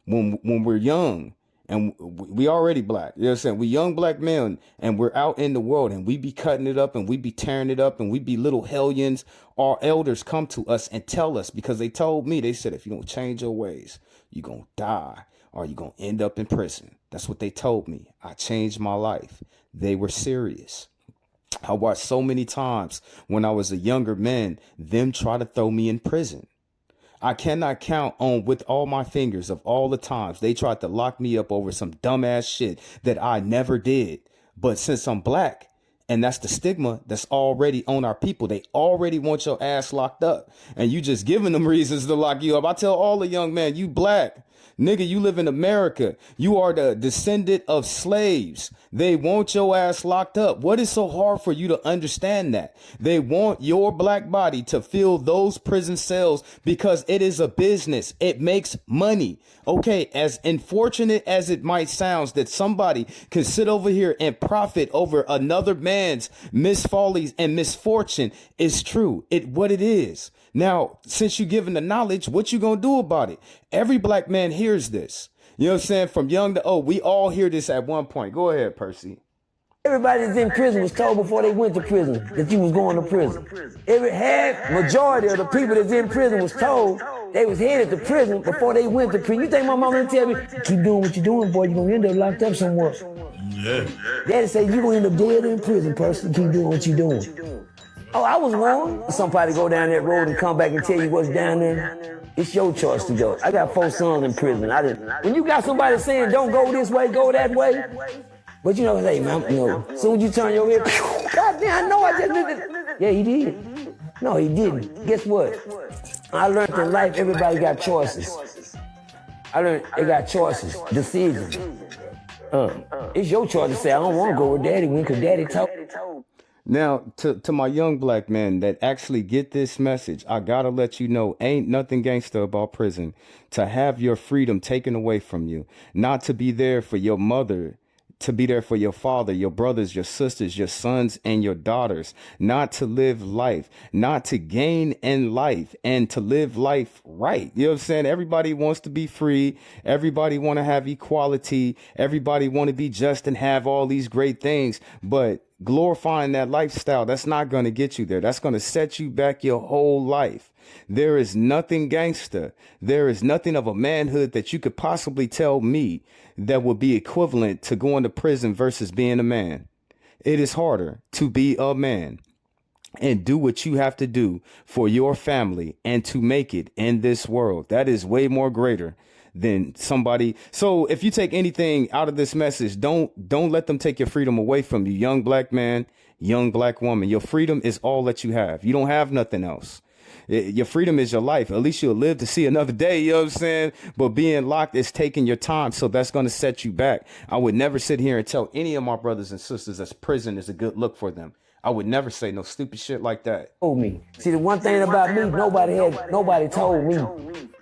when we're young and we already black, you know what I'm saying? We young black men and we're out in the world and we be cutting it up and we be tearing it up and we be little hellions. Our elders come to us and tell us, because they told me, they said, if you don't change your ways, you're going to die or you're going to end up in prison. That's what they told me. I changed my life. They were serious. I watched so many times when I was a younger man, them try to throw me in prison. I cannot count on with all my fingers of all the times they tried to lock me up over some dumbass shit that I never did. But since I'm black, and that's the stigma that's already on our people, they already want your ass locked up. And you just giving them reasons to lock you up. I tell all the young men, you black. Nigga, you live in America. You are the descendant of slaves. They want your ass locked up. What is so hard for you to understand that? They want your black body to fill those prison cells because it is a business. It makes money. Okay, as unfortunate as it might sound that somebody can sit over here and profit over another man's misfollies and misfortune is true. What it is. Now, since you're given the knowledge, what you gonna do about it? Every black man hears this. You know what I'm saying? From young to old, we all hear this at one point. Go ahead, Percy. Everybody that's in prison was told before they went to prison that you was going to prison. Majority of the people that's in prison was told they was headed to prison before they went to prison. You think my mama didn't tell me, keep doing what you're doing, boy, you're gonna end up locked up somewhere. Yeah. Daddy said, you're gonna end up dead in prison, Percy, keep doing what you're doing. Oh, I was warned. Somebody go down that road and come back and tell you what's down there. It's your choice to go. I got 4 sons in prison. When you got somebody saying don't go this way, go that way. But you know, hey man, as soon as you turn your head, God damn, I know I just did it. Yeah, he did. No, he didn't. Guess what? I learned in life everybody got choices. I learned they got choices, decisions. It's your choice to say I don't want to go where Daddy went because Daddy told. Now, to my young black men that actually get this message, I gotta let you know, ain't nothing gangster about prison. To have your freedom taken away from you, not to be there for your mother, to be there for your father, your brothers, your sisters, your sons, and your daughters, not to live life, not to gain in life, and to live life right. You know what I'm saying? Everybody wants to be free. Everybody want to have equality. Everybody want to be just and have all these great things. But glorifying that lifestyle, that's not going to get you there. That's going to set you back your whole life. There is nothing gangster. There is nothing of a manhood that you could possibly tell me that would be equivalent to going to prison versus being a man. It is harder to be a man and do what you have to do for your family and to make it in this world. That is way more greater than somebody. So if you take anything out of this message, don't let them take your freedom away from you. Young black man, young black woman, your freedom is all that you have. You don't have nothing else. Your freedom is your life. At least you'll live to see another day. You know what I'm saying? But being locked is taking your time. So that's going to set you back. I would never sit here and tell any of my brothers and sisters that prison is a good look for them. I would never say no stupid shit like that. Told me. See, the one thing about me, nobody told me.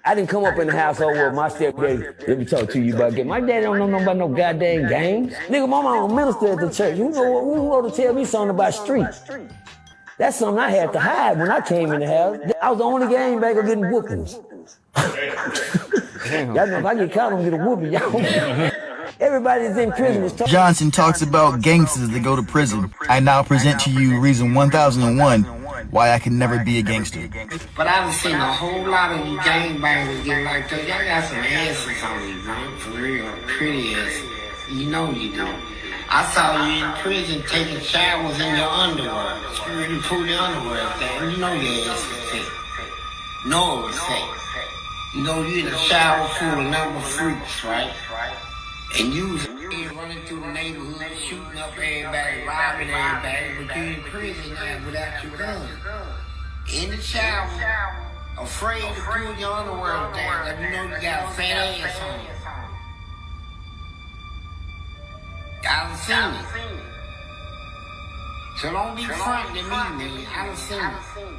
I didn't come up in the household where my stepdaddy, let me talk to you about games. My daddy don't know nothing about no goddamn games. Nigga, my mama minister at the church. Who wrote to tell me something about streets? That's something I had to hide when I came in the house. I was the only game banger getting whoopings. Y'all know if I get caught, I'm gonna get a whooping, y'all. Everybody that's in prison was talking. Johnson talks about gangsters that go to prison. I now present to you reason 1001 why I can never be a gangster. But I've seen a whole lot of you gangbangers get like that. Y'all got some asses on you, man. For real. Pretty asses. You know you do. I saw you in prison taking showers in your underwear. Screwing pull your underwear down. You know your ass is sick. No, it was sick. You know you in a shower full of number freaks, right? And you was running through the neighborhood, shooting up everybody, robbing everybody, but you in prison now without your gun. In the shower, afraid to pull your underwear down, because you know you got a fat ass on you. I done seen it. So don't be fronting to me, man. I done seen it.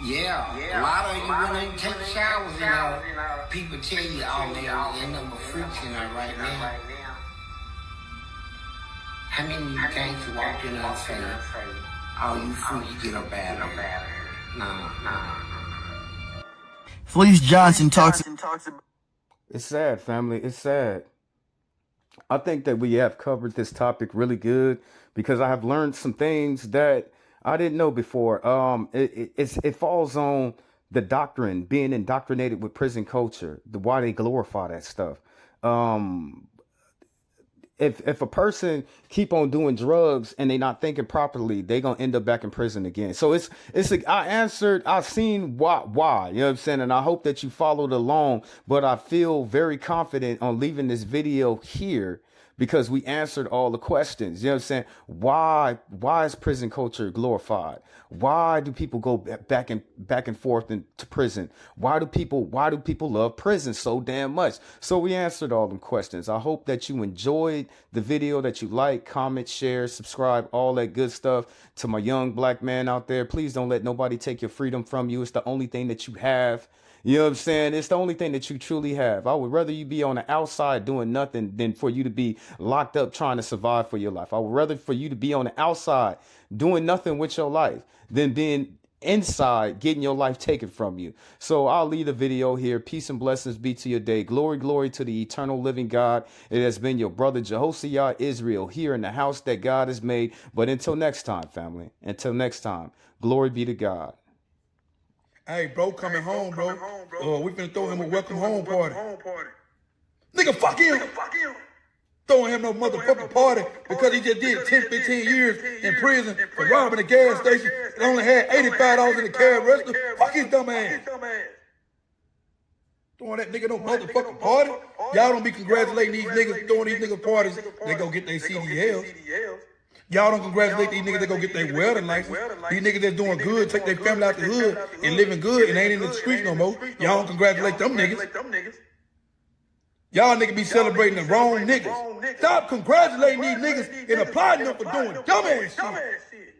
Yeah, a lot of you when you take showers, you know, people tell you, oh, they're number freaks in there right now. How many of you gangsters walk in there and say, oh, you fool, you get up out of here? No. Felice Johnson talks. It's sad, family. It's sad. I think that we have covered this topic really good because I have learned some things that I didn't know before. It falls on the doctrine, being indoctrinated with prison culture, why they glorify that stuff. If a person keep on doing drugs and they not thinking properly, they gonna end up back in prison again. So it's like I've seen why, you know what I'm saying? And I hope that you followed along, but I feel very confident on leaving this video here because we answered all the questions. You know what I'm saying? Why is prison culture glorified? Why do people go back and forth into prison? Why do people love prison so damn much? So we answered all them questions. I hope that you enjoyed the video, that you like, comment, share, subscribe, all that good stuff. To my young black man out there, please don't let nobody take your freedom from you. It's the only thing that you have. You know what I'm saying? It's the only thing that you truly have. I would rather you be on the outside doing nothing than for you to be locked up trying to survive for your life. I would rather for you to be on the outside doing nothing with your life than being inside getting your life taken from you. So I'll leave the video here. Peace and blessings be to your day. Glory, glory to the eternal living God. It has been your brother Jehoshaphat Israel here in the house that God has made. But until next time, family, until next time, glory be to God. Hey, bro, coming home, bro. We finna throw him a welcome home party. Nigga, fuck him. Throwing him no motherfucking party because he just did 10, 15 years in prison for robbing a gas station and only had $85 in the cab register. Fuck his dumb ass. Throwing that nigga no motherfucking party. Y'all don't be congratulating these niggas throwing these niggas parties. They go get their CDLs. Y'all don't congratulate these niggas that go get their welding license. These niggas that's doing good, take their family out the hood and living good and ain't in the streets no more. Y'all don't congratulate them niggas. Y'all niggas be celebrating the wrong niggas. Stop congratulating these niggas and applauding them for doing dumbass shit.